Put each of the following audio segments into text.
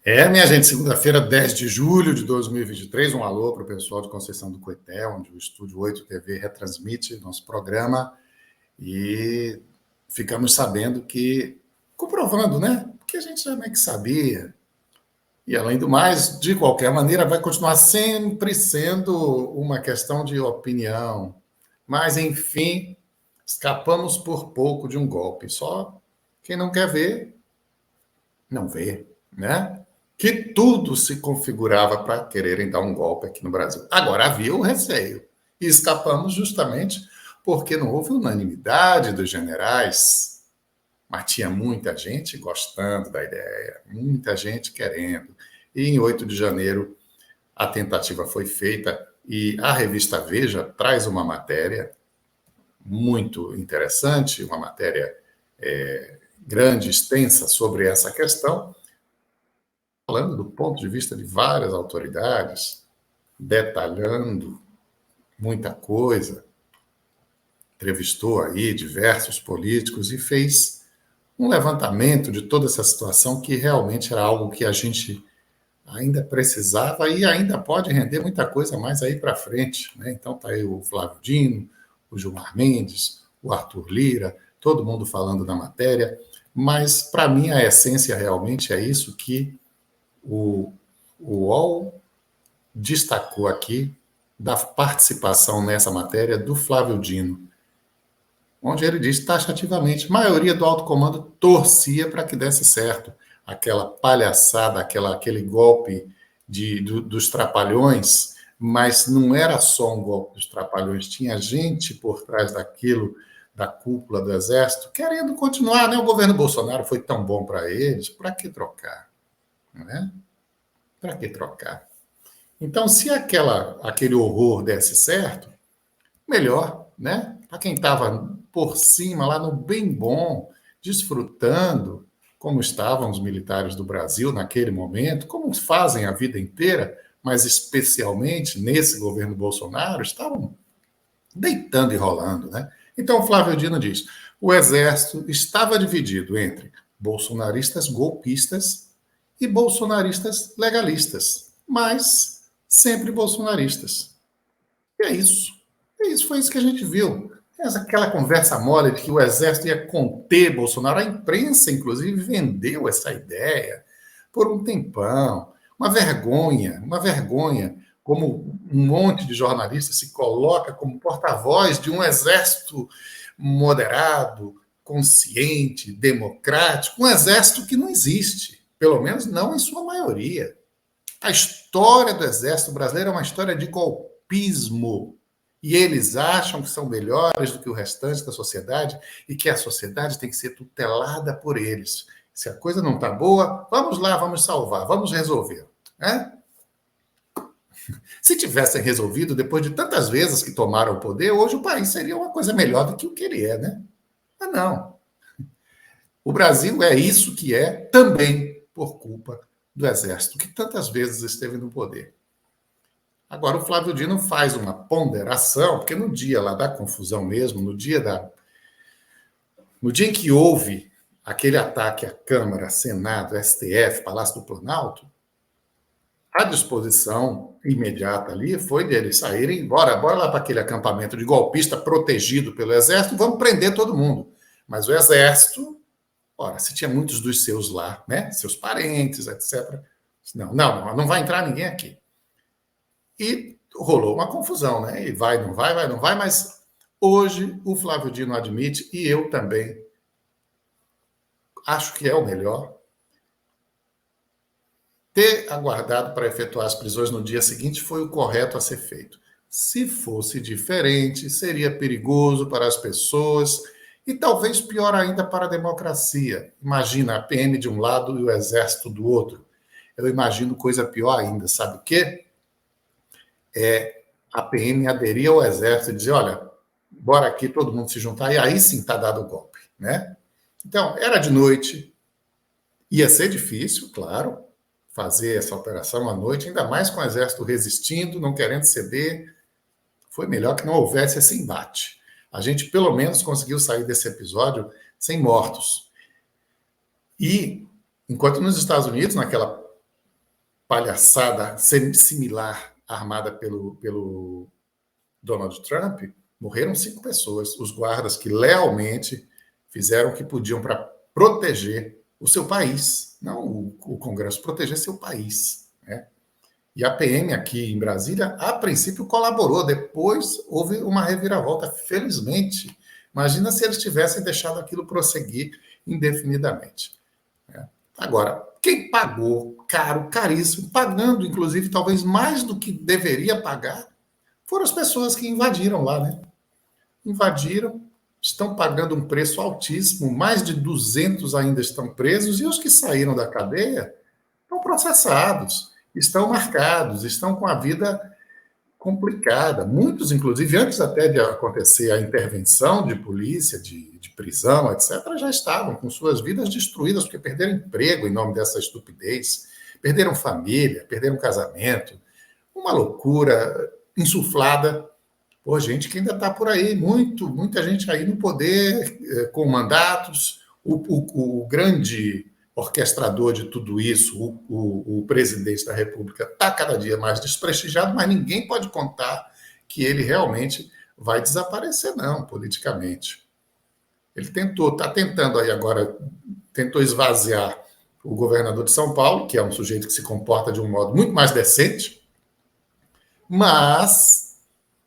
Minha gente, segunda-feira, 10 de julho de 2023, um alô para o pessoal de Conceição do Coité, onde o Estúdio 8 TV retransmite nosso programa, e ficamos sabendo que, comprovando, né, que a gente já meio que sabia, e além do mais, de qualquer maneira, vai continuar sempre sendo uma questão de opinião, mas, enfim, escapamos por pouco de um golpe, só quem não quer ver, não vê, né? Que tudo se configurava para quererem dar um golpe aqui no Brasil. Agora havia o receio. E escapamos justamente porque não houve unanimidade dos generais, mas tinha muita gente gostando da ideia, muita gente querendo. E em 8 de janeiro a tentativa foi feita e a revista Veja traz uma matéria muito interessante, uma matéria grande, extensa sobre essa questão, falando do ponto de vista de várias autoridades, detalhando muita coisa, entrevistou aí diversos políticos e fez um levantamento de toda essa situação que realmente era algo que a gente ainda precisava e ainda pode render muita coisa mais aí para frente, né? Então tá aí o Flávio Dino, o Gilmar Mendes, o Arthur Lira, todo mundo falando da matéria, mas para mim a essência realmente é isso que o UOL destacou aqui da participação nessa matéria do Flávio Dino, onde ele diz taxativamente: a maioria do alto comando torcia para que desse certo. Aquela palhaçada, aquele golpe dos trapalhões, mas não era só um golpe dos trapalhões, tinha gente por trás daquilo, da cúpula do Exército, querendo continuar, né? O governo Bolsonaro foi tão bom para eles, para que trocar? Não é? Para que trocar? Então, se aquele horror desse certo, melhor, né? Para quem estava por cima, lá no bem bom, desfrutando, como estavam os militares do Brasil naquele momento, como fazem a vida inteira, mas especialmente nesse governo Bolsonaro, estavam deitando e rolando, né? Então, o Flávio Dino diz: o Exército estava dividido entre bolsonaristas golpistas e bolsonaristas legalistas, mas sempre bolsonaristas. E é isso. É isso, foi isso que a gente viu. Aquela conversa mole de que o Exército ia conter Bolsonaro, a imprensa, inclusive, vendeu essa ideia por um tempão. Uma vergonha, como um monte de jornalistas se coloca como porta-voz de um Exército moderado, consciente, democrático, um Exército que não existe, pelo menos não em sua maioria. A história do Exército brasileiro é uma história de golpismo. E eles acham que são melhores do que o restante da sociedade e que a sociedade tem que ser tutelada por eles. Se a coisa não está boa, vamos lá, vamos salvar, vamos resolver. Né? Se tivessem resolvido depois de tantas vezes que tomaram o poder, hoje o país seria uma coisa melhor do que o que ele é, né? Mas não. O Brasil é isso que é também por culpa do Exército, que tantas vezes esteve no poder. Agora, o Flávio Dino faz uma ponderação, porque no dia lá da confusão mesmo, no dia em que houve aquele ataque à Câmara, Senado, STF, Palácio do Planalto, a disposição imediata ali foi deles saírem, bora lá para aquele acampamento de golpista protegido pelo Exército, vamos prender todo mundo. Mas o Exército, ora, se tinha muitos dos seus lá, né, seus parentes, etc., não vai entrar ninguém aqui. E rolou uma confusão, né? E vai, não vai, mas hoje o Flávio Dino admite, e eu também acho que é o melhor, ter aguardado para efetuar as prisões no dia seguinte foi o correto a ser feito. Se fosse diferente, seria perigoso para as pessoas e talvez pior ainda para a democracia. Imagina a PM de um lado e o Exército do outro. Eu imagino coisa pior ainda, sabe o quê? A PM aderir ao Exército e dizer: olha, bora aqui todo mundo se juntar, e aí sim está dado o golpe, né? Então, era de noite, ia ser difícil, claro, fazer essa operação à noite, ainda mais com o Exército resistindo, não querendo ceder. Foi melhor que não houvesse esse embate. A gente, pelo menos, conseguiu sair desse episódio sem mortos. E, enquanto nos Estados Unidos, naquela palhaçada similar armada pelo Donald Trump, morreram 5 pessoas, os guardas que lealmente fizeram o que podiam para proteger o seu país, não o Congresso, proteger seu país, né? E a PM aqui em Brasília, a princípio, colaborou, depois houve uma reviravolta, felizmente. Imagina se eles tivessem deixado aquilo prosseguir indefinidamente, né? Agora, quem pagou caro, caríssimo, pagando, inclusive, talvez mais do que deveria pagar, foram as pessoas que invadiram lá, né? Invadiram, estão pagando um preço altíssimo, mais de 200 ainda estão presos, e os que saíram da cadeia estão processados, estão marcados, estão com a vida complicada. Muitos, inclusive, antes até de acontecer a intervenção de polícia, de prisão, etc., já estavam com suas vidas destruídas, porque perderam emprego em nome dessa estupidez, perderam família, perderam casamento, uma loucura insuflada por gente que ainda está por aí, muita gente aí no poder, com mandatos. O grande orquestrador de tudo isso, o presidente da República, está cada dia mais desprestigiado, mas ninguém pode contar que ele realmente vai desaparecer, não, politicamente. Ele está tentando aí agora, tentou esvaziar o governador de São Paulo, que é um sujeito que se comporta de um modo muito mais decente, mas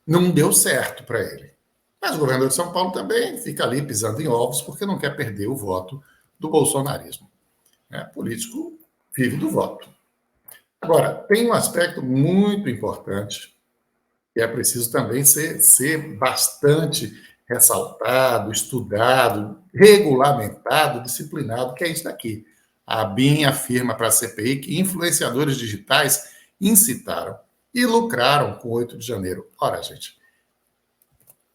não deu certo para ele. Mas o governador de São Paulo também fica ali pisando em ovos porque não quer perder o voto do bolsonarismo. Político vive do voto. Agora, tem um aspecto muito importante que é preciso também ser bastante ressaltado, estudado, regulamentado, disciplinado, que é isso daqui. A ABIN afirma para a CPI que influenciadores digitais incitaram e lucraram com 8 de janeiro. Ora, gente,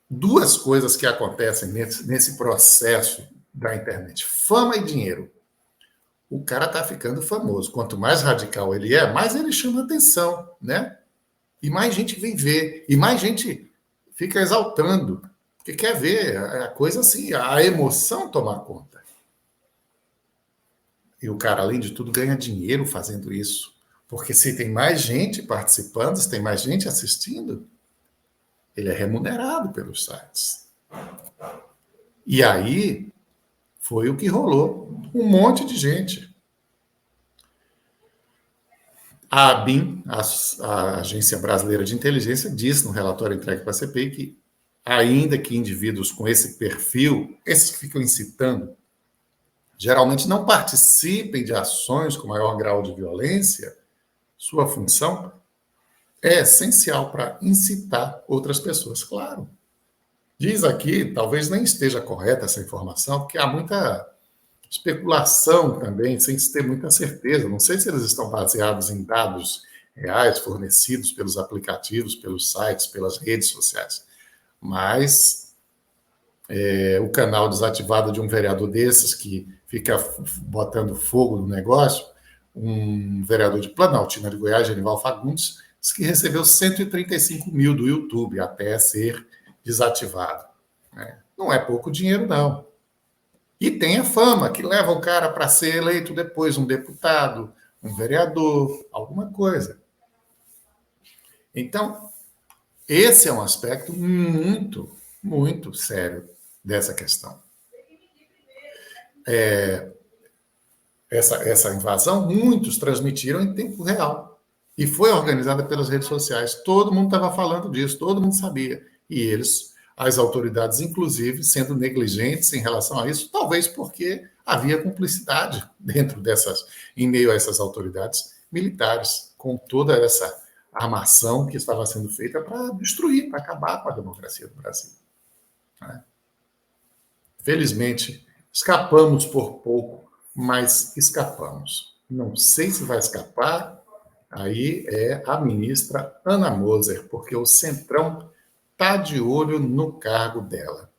2 coisas que acontecem nesse processo da internet: fama e dinheiro. O cara está ficando famoso. Quanto mais radical ele é, mais ele chama atenção, né? E mais gente vem ver, e mais gente fica exaltando, porque quer ver a coisa assim, a emoção tomar conta. E o cara, além de tudo, ganha dinheiro fazendo isso. Porque se tem mais gente participando, se tem mais gente assistindo, ele é remunerado pelos sites. E aí foi o que rolou. Um monte de gente. A ABIN, a Agência Brasileira de Inteligência, disse no relatório entregue para a CPI que, ainda que indivíduos com esse perfil, esses que ficam incitando, geralmente não participem de ações com maior grau de violência, sua função é essencial para incitar outras pessoas. Claro. Diz aqui, talvez nem esteja correta essa informação, porque há muita especulação também, sem se ter muita certeza. Não sei se eles estão baseados em dados reais fornecidos pelos aplicativos, pelos sites, pelas redes sociais. Mas o canal desativado de um vereador desses que fica botando fogo no negócio, um vereador de Planaltina de Goiás, Genival Fagundes, disse que recebeu 135 mil do YouTube até ser desativado. Não é pouco dinheiro, não. E tem a fama que leva o cara para ser eleito depois um deputado, um vereador, alguma coisa. Então, esse é um aspecto muito, muito sério dessa questão. Essa invasão, muitos transmitiram em tempo real. E foi organizada pelas redes sociais. Todo mundo estava falando disso, todo mundo sabia. E eles, as autoridades, inclusive, sendo negligentes em relação a isso, talvez porque havia cumplicidade em meio a essas autoridades militares, com toda essa armação que estava sendo feita para destruir, para acabar com a democracia do Brasil. Felizmente, escapamos por pouco, mas escapamos. Não sei se vai escapar, aí é a ministra Ana Moser, porque o Centrão está de olho no cargo dela.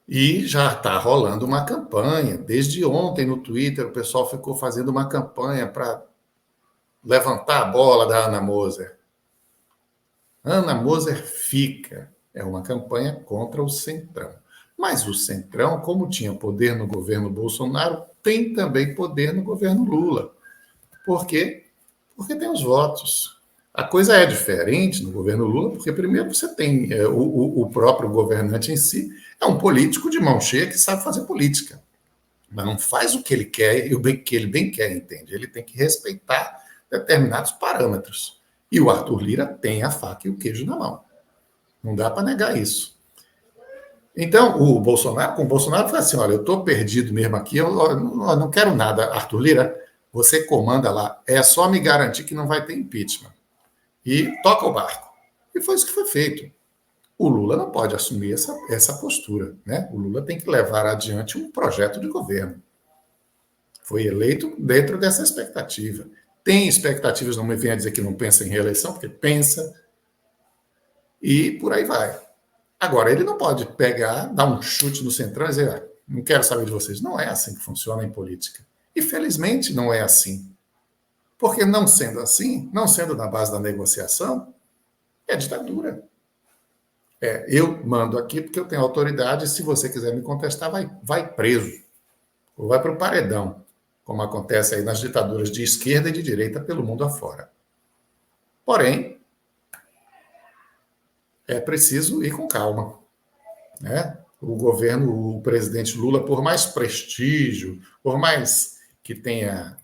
E já está rolando uma campanha. Desde ontem no Twitter, o pessoal ficou fazendo uma campanha para levantar a bola da Ana Moser. Ana Moser fica. É uma campanha contra o Centrão. Mas o Centrão, como tinha poder no governo Bolsonaro, tem também poder no governo Lula. Por quê? Porque tem os votos. A coisa é diferente no governo Lula, porque primeiro você tem o próprio governante em si, é um político de mão cheia que sabe fazer política, mas não faz o que ele quer e o que ele bem quer, entende? Ele tem que respeitar determinados parâmetros. E o Arthur Lira tem a faca e o queijo na mão. Não dá para negar isso. Então, com o Bolsonaro foi assim: olha, eu estou perdido mesmo aqui, eu não quero nada, Arthur Lira, você comanda lá, é só me garantir que não vai ter impeachment. E toca o barco. E foi isso que foi feito. O Lula não pode assumir essa postura, né? O Lula tem que levar adiante um projeto de governo. Foi eleito dentro dessa expectativa. Tem expectativas, não me venha dizer que não pensa em reeleição, porque pensa, e por aí vai. Agora, ele não pode pegar, dar um chute no centrão e dizer: ah, não quero saber de vocês. Não é assim que funciona em política. E felizmente não é assim. Porque não sendo assim, não sendo na base da negociação, é ditadura. Eu mando aqui porque eu tenho autoridade, e se você quiser me contestar, vai preso. Ou vai para o paredão, como acontece aí nas ditaduras de esquerda e de direita pelo mundo afora. Porém, é preciso ir com calma, né? O governo, o presidente Lula, por mais prestígio, por mais que tenha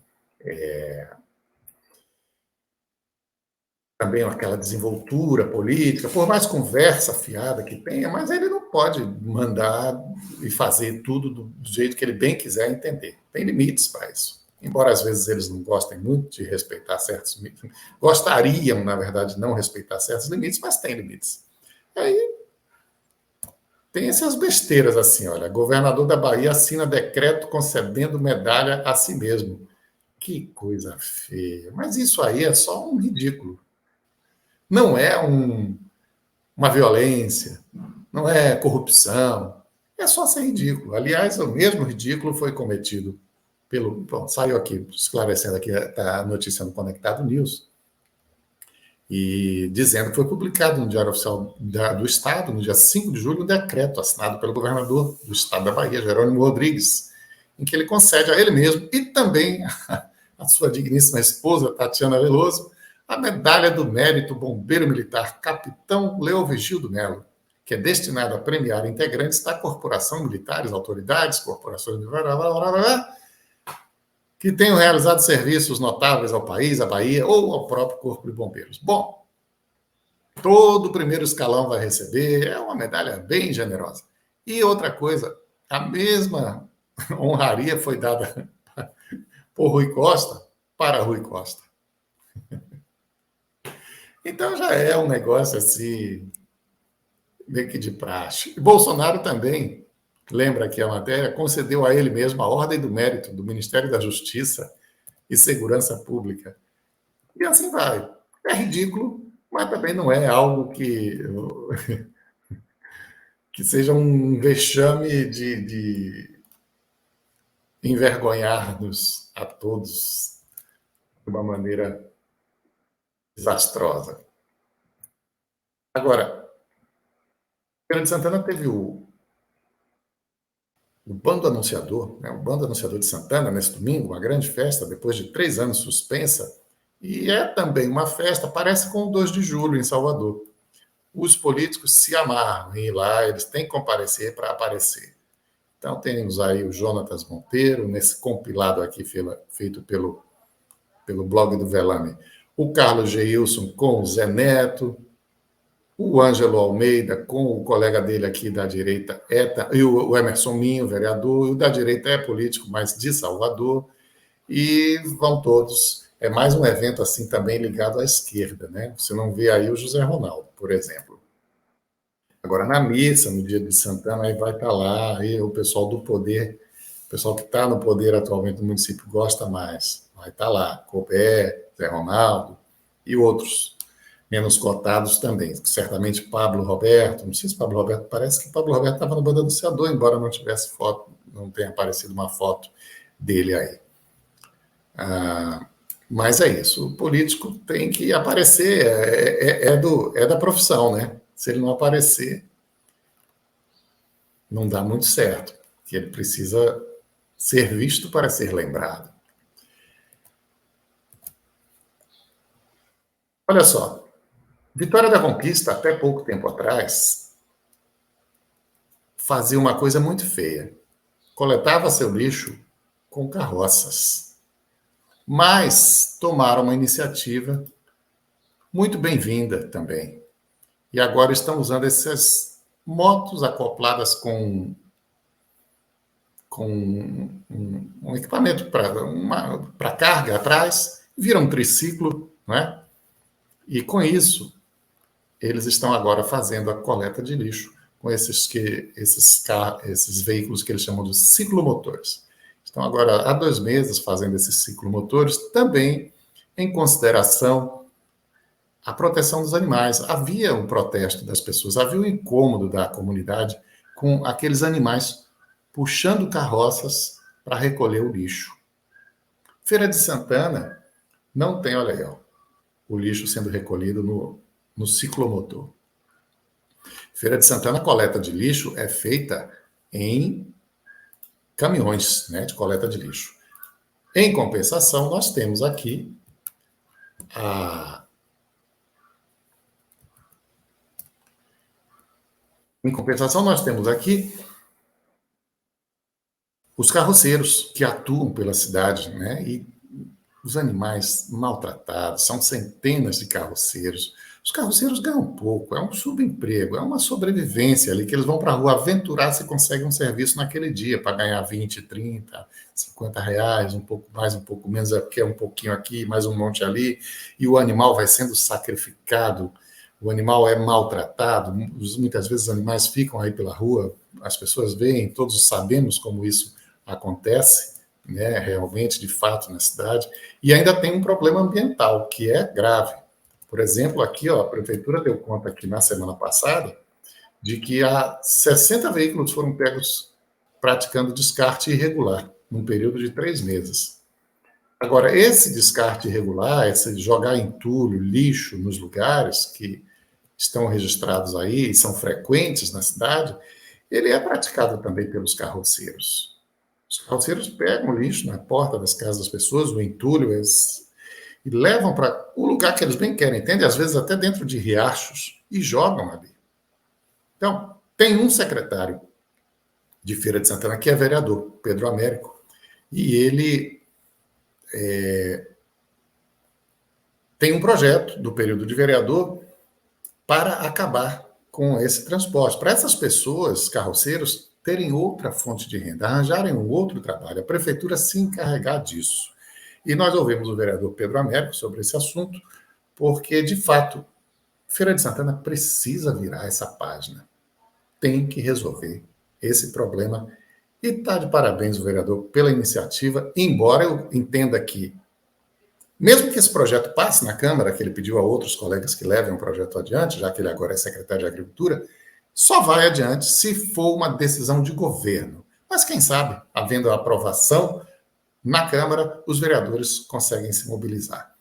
também aquela desenvoltura política, por mais conversa fiada que tenha, mas ele não pode mandar e fazer tudo do jeito que ele bem quiser entender. Tem limites para isso. Embora às vezes eles não gostem muito de respeitar certos limites, gostariam, na verdade, de não respeitar certos limites, mas tem limites. Aí tem essas besteiras assim, olha, governador da Bahia assina decreto concedendo medalha a si mesmo. Que coisa feia. Mas isso aí é só um ridículo. Não é uma violência, não é corrupção, é só ser ridículo. Aliás, o mesmo ridículo foi cometido pelo. Bom, saiu aqui, esclarecendo aqui, está a notícia no Conectado News, e dizendo que foi publicado no Diário Oficial do Estado, no dia 5 de julho, um decreto assinado pelo governador do Estado da Bahia, Jerônimo Rodrigues, em que ele concede a ele mesmo e também a sua digníssima esposa, Tatiana Veloso, a medalha do mérito bombeiro militar Capitão Leovigildo Melo, que é destinada a premiar integrantes da corporação militares, autoridades, corporações que tenham realizado serviços notáveis ao país, à Bahia ou ao próprio Corpo de Bombeiros. Bom, todo o primeiro escalão vai receber, é uma medalha bem generosa. E outra coisa, a mesma honraria foi dada por Rui Costa para Rui Costa. Então já é um negócio assim, meio que de praxe. E Bolsonaro também, lembra que a matéria, concedeu a ele mesmo a Ordem do Mérito do Ministério da Justiça e Segurança Pública. E assim vai. É ridículo, mas também não é algo que seja um vexame de envergonhar-nos a todos de uma maneira desastrosa. Agora, Feira de Santana teve o Bando Anunciador, né? O Bando Anunciador de Santana, nesse domingo, uma grande festa, depois de 3 anos suspensa, e é também uma festa, parece com o 2 de julho, em Salvador. Os políticos se amarram em ir lá, eles têm que comparecer para aparecer. Então, temos aí o Jonatas Monteiro, nesse compilado aqui feito pelo blog do Velame, o Carlos Geilson com o Zé Neto, o Ângelo Almeida com o colega dele aqui da direita, e o Emerson Minho, vereador, e o da direita é político, mas de Salvador, e vão todos. É mais um evento assim também ligado à esquerda, né? Você não vê aí o José Ronaldo, por exemplo. Agora, na missa, no dia de Santana, aí vai estar lá, aí o pessoal do poder, o pessoal que está no poder atualmente do município gosta mais. Vai estar lá, Cobé, Zé Ronaldo e outros menos cotados também. Certamente Pablo Roberto, não sei se Pablo Roberto, parece que Pablo Roberto estava no Bando Anunciador, embora não tivesse foto, não tenha aparecido uma foto dele aí. Mas é isso, o político tem que aparecer, é da profissão, né? Se ele não aparecer, não dá muito certo, que ele precisa ser visto para ser lembrado. Olha só, Vitória da Conquista, até pouco tempo atrás, fazia uma coisa muito feia. Coletava seu lixo com carroças. Mas tomaram uma iniciativa muito bem-vinda também. E agora estão usando essas motos acopladas com um equipamento para carga atrás, vira um triciclo, não é? E com isso, eles estão agora fazendo a coleta de lixo com esses veículos que eles chamam de ciclomotores. Estão agora há 2 meses fazendo esses ciclomotores, também em consideração a proteção dos animais. Havia um protesto das pessoas, havia um incômodo da comunidade com aqueles animais puxando carroças para recolher o lixo. Feira de Santana não tem, olha aí, ó, o lixo sendo recolhido no ciclomotor. Feira de Santana, a coleta de lixo é feita em caminhões, né, de coleta de lixo. Em compensação, nós temos aqui os carroceiros que atuam pela cidade, né? E os animais maltratados, são centenas de carroceiros. Os carroceiros ganham pouco, é um subemprego, é uma sobrevivência ali, que eles vão para a rua aventurar se conseguem um serviço naquele dia, para ganhar 20, 30, 50 reais, um pouco mais, um pouco menos, porque é um pouquinho aqui, mais um monte ali, e o animal vai sendo sacrificado, o animal é maltratado, muitas vezes os animais ficam aí pela rua, as pessoas veem, todos sabemos como isso acontece, né, realmente, de fato, na cidade, e ainda tem um problema ambiental, que é grave. Por exemplo, aqui, ó, a prefeitura deu conta aqui na semana passada de que 60 veículos foram pegos praticando descarte irregular, num período de 3 meses. Agora, esse descarte irregular, esse jogar entulho, lixo nos lugares que estão registrados aí e são frequentes na cidade, ele é praticado também pelos carroceiros. Os carroceiros pegam o lixo na porta das casas das pessoas, o entulho, e levam para o lugar que eles bem querem, entende? Às vezes até dentro de riachos, e jogam ali. Então, tem um secretário de Feira de Santana que é vereador, Pedro Américo, e ele tem um projeto do período de vereador para acabar com esse transporte, para essas pessoas, carroceiros, terem outra fonte de renda, arranjarem um outro trabalho, a prefeitura se encarregar disso. E nós ouvimos o vereador Pedro Américo sobre esse assunto, porque, de fato, Feira de Santana precisa virar essa página. Tem que resolver esse problema. E está de parabéns o vereador pela iniciativa, embora eu entenda que, mesmo que esse projeto passe na Câmara, que ele pediu a outros colegas que levem o projeto adiante, já que ele agora é secretário de Agricultura, só vai adiante se for uma decisão de governo. Mas quem sabe, havendo a aprovação na Câmara, os vereadores conseguem se mobilizar.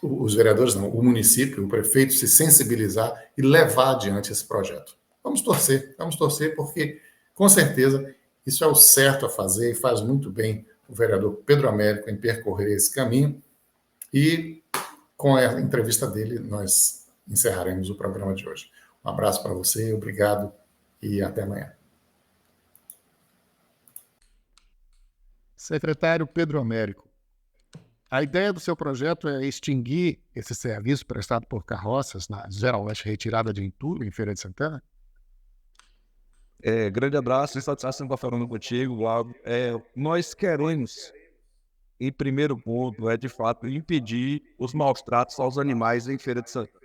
Os vereadores não, o município, o prefeito se sensibilizar e levar adiante esse projeto. Vamos torcer, porque, com certeza, isso é o certo a fazer e faz muito bem o vereador Pedro Américo em percorrer esse caminho. E, com a entrevista dele, nós encerraremos o programa de hoje. Um abraço para você, obrigado e até amanhã. Secretário Pedro Américo, a ideia do seu projeto é extinguir esse serviço prestado por carroças na geralmente retirada de entulho em Feira de Santana? Grande abraço e satisfação estar falando contigo, Glauco. Nós queremos, em primeiro ponto, de fato, impedir os maus tratos aos animais em Feira de Santana.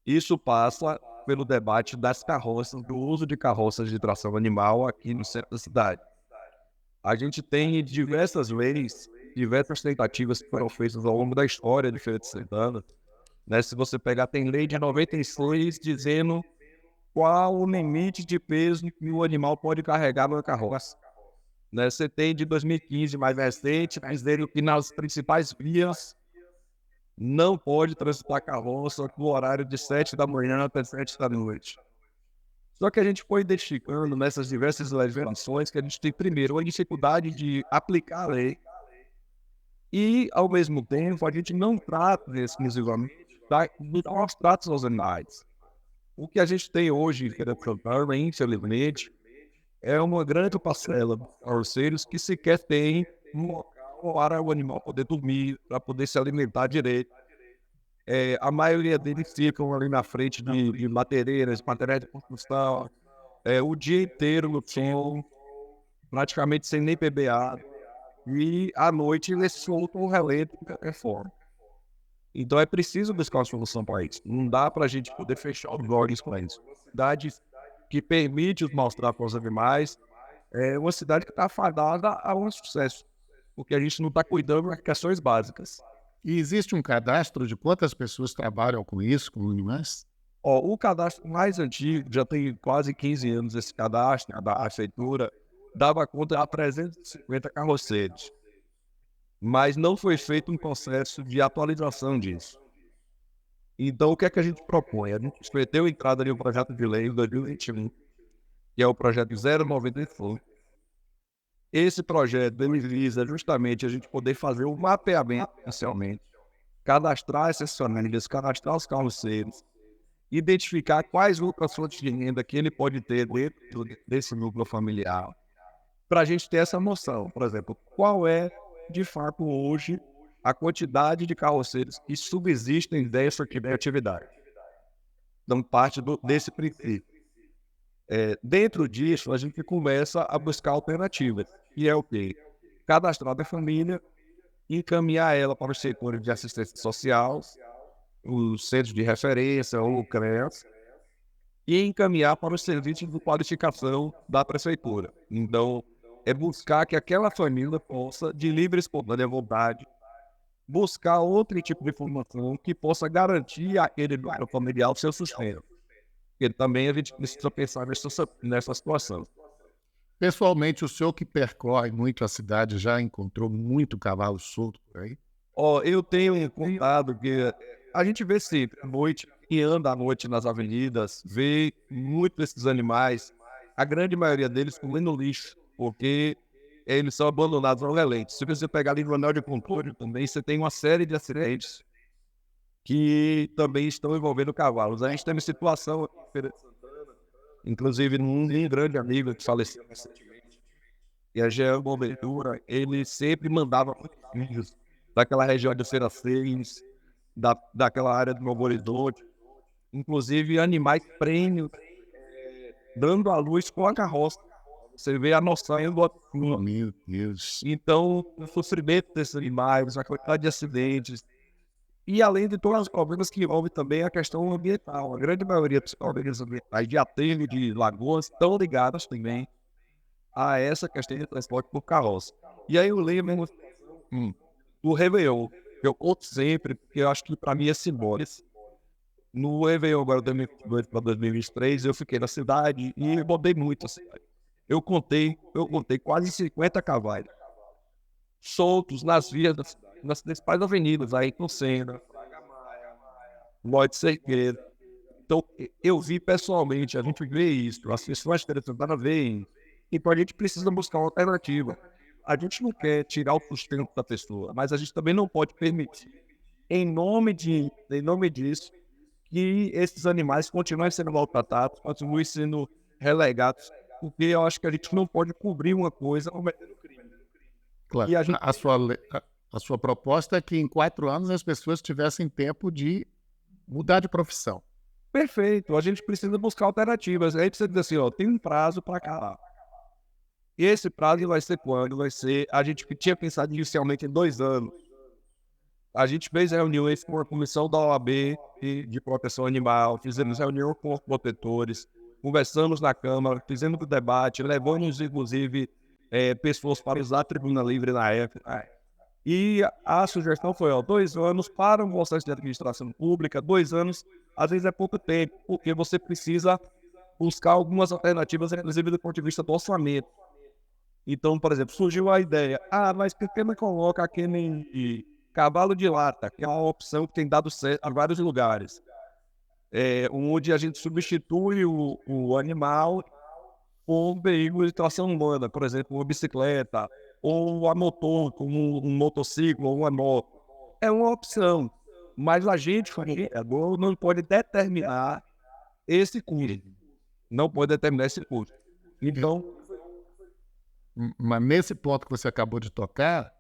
Isso passa pelo debate das carroças, do uso de carroças de tração animal aqui no centro da cidade. A gente tem diversas leis, diversas tentativas que foram feitas ao longo da história de Feira de Santana. Né? Se você pegar, tem lei de 96 dizendo qual o limite de peso que o animal pode carregar na carroça. Né? Você tem de 2015 mais recente, mas dele que nas principais vias não pode transitar carroça no horário de 7 da manhã até 7 da noite. Só que a gente foi identificando nessas diversas legislações que a gente tem, primeiro, a dificuldade de aplicar a lei e, ao mesmo tempo, a gente não trata exclusivamente dos maus tratos aos animais. O que a gente tem hoje em Feira de Santana, infelizmente, é uma grande parcela dos carroceiros que sequer tem um local para o animal poder dormir, para poder se alimentar direito. A maioria deles ficam ali na frente de madeireiras, materiais de construção, o dia inteiro no sol, praticamente sem nem beber água. E à noite eles soltam o relento de qualquer forma. Então é preciso buscar uma solução para isso. Não dá para a gente poder fechar os olhos com isso. Uma cidade que permite os maus tratos aos animais é uma cidade que está fadada a um sucesso, porque a gente não está cuidando das questões básicas. E existe um cadastro de quantas pessoas trabalham com isso, com animais? O cadastro mais antigo, já tem quase 15 anos esse cadastro, da prefeitura, dava conta a 350 carroceiros. Mas não foi feito um processo de atualização disso. Então, o que é que a gente propõe? A gente deu entrada no projeto de lei em 2021, que é o projeto 095. Esse projeto ele visa justamente a gente poder fazer o mapeamento inicialmente, cadastrar essas famílias, cadastrar os carroceiros, identificar quais outras fontes de renda que ele pode ter dentro desse núcleo familiar, para a gente ter essa noção. Por exemplo, qual é, de fato, hoje, a quantidade de carroceiros que subsistem dessa atividade. Então, parte desse princípio. Dentro disso, a gente começa a buscar alternativas, que é o quê? Cadastrar a família, encaminhar ela para os setores de assistência social, os centros de referência ou o CREAS, e encaminhar para os serviços de qualificação da prefeitura. Então, é buscar que aquela família possa, de livre e espontânea vontade, buscar outro tipo de informação que possa garantir àquele núcleo familiar o seu sustento. Porque também a gente precisa pensar nessa situação. Pessoalmente, o senhor que percorre muito a cidade já encontrou muito cavalo solto por aí? Eu tenho contado que a gente vê sempre à noite, e anda à noite nas avenidas, vê muito desses animais, a grande maioria deles comendo lixo, porque eles são abandonados ao relento. Se você pegar ali no anel de controle também, você tem uma série de acidentes que também estão envolvendo cavalos. A gente tem uma situação aqui em Feira de Santana, inclusive um grande amigo que faleceu recentemente, e a Jean Boaventura, ele sempre mandava muitos vídeos daquela região de Feira 6, daquela área do Novo Horizonte, inclusive animais prêmios, dando à luz com a carroça. Você vê a noção do absurdo. Meu Deus. Então, o sofrimento desses animais, a quantidade de acidentes, e além de todos os problemas que envolvem também a questão ambiental. A grande maioria dos problemas ambientais de aterro de lagoas estão ligadas também a essa questão de transporte por carroça. E aí eu lembro do Réveillon, que eu conto sempre, porque eu acho que para mim é simbólico. No Réveillon agora, 2022 para 2023, eu fiquei na cidade e rodei muito a cidade. Eu contei quase 50 cavalos soltos nas vias nas principais avenidas, aí com Sena, Lloyd Cerqueira. Então, eu vi pessoalmente, a gente vê isso, as pessoas tentando ver, então a gente precisa buscar uma alternativa. A gente não quer tirar o sustento da pessoa, mas a gente também não pode permitir, em nome disso, que esses animais continuem sendo maltratados, continuem sendo relegados, porque eu acho que a gente não pode cobrir uma coisa cometendo crime. Claro. E A sua proposta é que em 4 anos as pessoas tivessem tempo de mudar de profissão. Perfeito, a gente precisa buscar alternativas. Aí precisa dizer assim, tem um prazo para acabar. E esse prazo vai ser quando? Vai ser, a gente tinha pensado inicialmente em 2 anos. A gente fez reuniões com a comissão da OAB de proteção animal, fizemos reunião com os protetores, conversamos na Câmara, fizemos o debate, levamos inclusive pessoas para usar a tribuna livre na época. E a sugestão foi, 2 anos para um processo de administração pública, 2 anos, às vezes é pouco tempo, porque você precisa buscar algumas alternativas, inclusive do ponto de vista do orçamento. Então, por exemplo, surgiu a ideia, mas por que não coloca aquele cavalo de lata, que é uma opção que tem dado certo em vários lugares, onde a gente substitui o animal por um veículo de tração humana, por exemplo, uma bicicleta, ou a motor, como um motociclo ou uma moto. É uma opção. Mas a gente, como vereador, não pode determinar esse custo. Não pode determinar esse custo. Então, Mas nesse ponto que você acabou de tocar,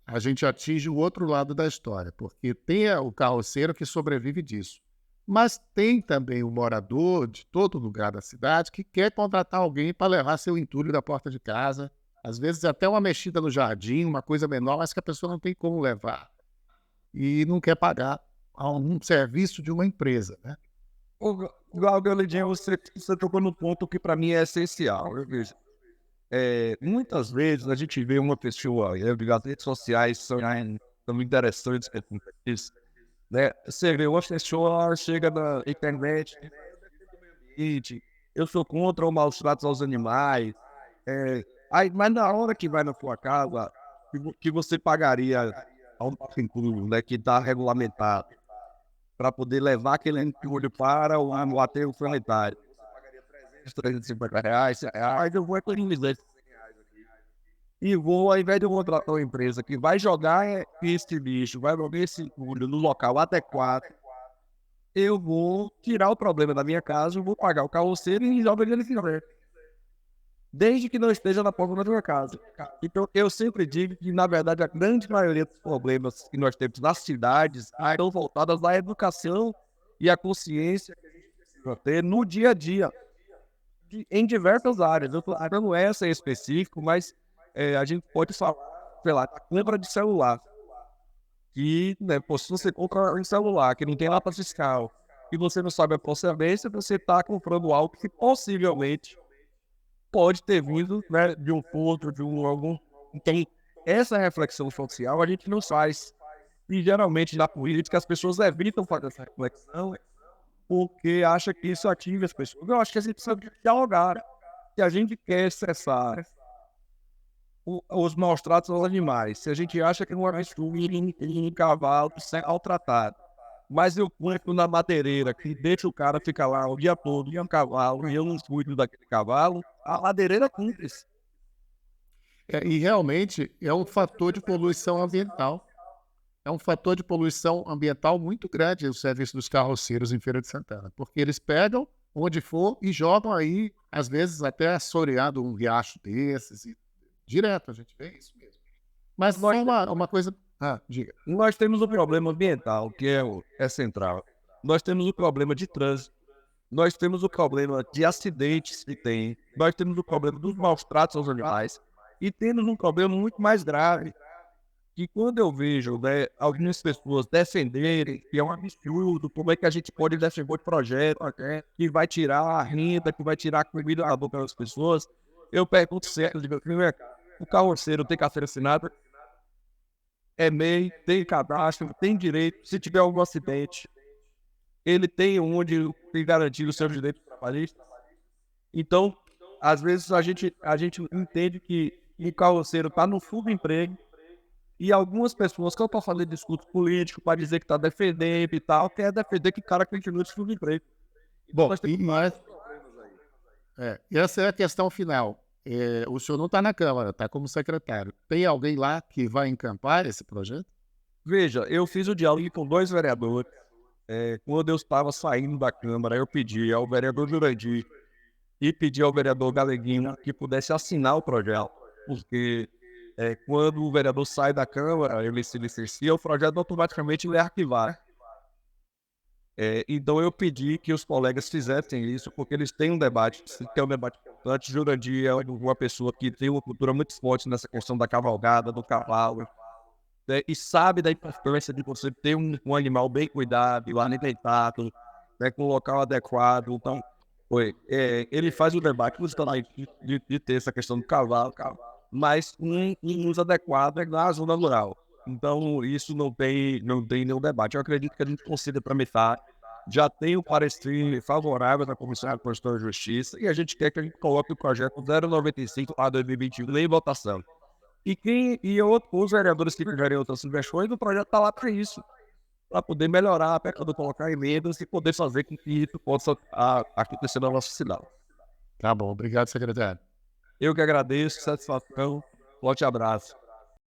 a gente atinge o outro lado da história, porque tem o carroceiro que sobrevive disso. Mas tem também o morador de todo lugar da cidade que quer contratar alguém para levar seu entulho da porta de casa, às vezes até uma mexida no jardim, uma coisa menor, mas que a pessoa não tem como levar e não quer pagar a um serviço de uma empresa, né? Glauber, você tocou no ponto que para mim é essencial. Eu vejo. Muitas vezes a gente vê uma pessoa, as redes sociais são muito interessantes com isso, né? Você vê uma pessoa chega na internet, eu sou contra o maus tratos aos animais, mas na hora que vai na sua casa, que você pagaria a um incluso, né, que está regulamentado, para poder levar aquele entulho para o aterro sanitário. R$350, R$100, eu vou economizar e vou, ao invés de eu contratar uma empresa que vai jogar esse lixo, vai jogar esse entulho no local adequado, eu vou tirar o problema da minha casa, eu vou pagar o carroceiro e jogar ele no desde que não esteja na porta da minha casa. Então, eu sempre digo que, na verdade, a grande maioria dos problemas que nós temos nas cidades estão voltadas à educação e à consciência que a gente precisa ter no dia a dia, em diversas áreas. Eu estou falando essa em específico, mas a gente pode falar, sei lá, compra de celular. Que, né, se você compra um celular que não tem nota fiscal e você não sabe a procedência, você está comprando algo que possivelmente pode ter vindo, né, de um furto, de algum... Então, essa reflexão social a gente não faz. E geralmente na política as pessoas evitam fazer essa reflexão porque acham que isso atinge as pessoas. Eu acho que a gente precisa dialogar, que a gente quer cessar os maus tratos aos animais. Se a gente acha que não é um cavalo ser maltratado, mas eu compro na madeireira que deixa o cara ficar lá o dia todo e um cavalo e eu não cuido daquele cavalo, a madeireira cumpre. E realmente é um fator de poluição ambiental. É um fator de poluição ambiental muito grande o serviço dos carroceiros em Feira de Santana, porque eles pegam onde for e jogam aí, às vezes até assoreando um riacho desses. E direto, a gente vê isso mesmo. Mas só uma coisa... diga. Nós temos um problema ambiental, que é central. Nós temos um problema de trânsito. Nós temos o problema de acidentes que tem. Nós temos o problema dos maus tratos aos animais. E temos um problema muito mais grave, que quando eu vejo, né, algumas pessoas defenderem que é um absurdo, como é que a gente pode defender um projeto que vai tirar a renda, que vai tirar a comida da boca das pessoas, eu pergunto certo, digo, o carroceiro tem carteira assinada, é MEI, tem cadastro, tem direito, se tiver algum acidente, ele tem onde tem garantido os seus direitos trabalhistas. Então, às vezes a gente entende que o carroceiro está no subemprego e algumas pessoas que eu estou fazendo discurso político para dizer que está defendendo e tal, quer defender que o cara continue no subemprego. Bom, e essa é a questão final. O senhor não está na Câmara, está como secretário. Tem alguém lá que vai encampar esse projeto? Veja, eu fiz o diálogo com 2 vereadores. Quando eu estava saindo da Câmara, eu pedi ao vereador Jurandir e pedi ao vereador Galeguinho que pudesse assinar o projeto, porque quando o vereador sai da Câmara, ele se licencia, o projeto automaticamente ele é arquivado. Então eu pedi que os colegas fizessem isso, porque eles têm um debate, que é um debate importante. Jurandir é uma pessoa que tem uma cultura muito forte nessa questão da cavalgada, do cavalo, né, e sabe da importância de você ter um animal bem cuidado, alimentado, né, com um local adequado. Então, ele faz o debate de ter essa questão do cavalo, mas um uso adequado na zona rural. Então, isso não tem nenhum debate. Eu acredito que a gente consiga tramitar. Já tem o parecer favorável da Comissão de Constituição e Justiça e a gente quer que a gente coloque o projeto 095 a 2021 em votação. Os vereadores que tiverem outras sugestões, o projeto está lá para isso, para poder melhorar, para poder colocar emendas e poder fazer com que isso possa acontecer na nossa cidade. Tá bom, obrigado, secretário. Eu que agradeço, satisfação, forte abraço.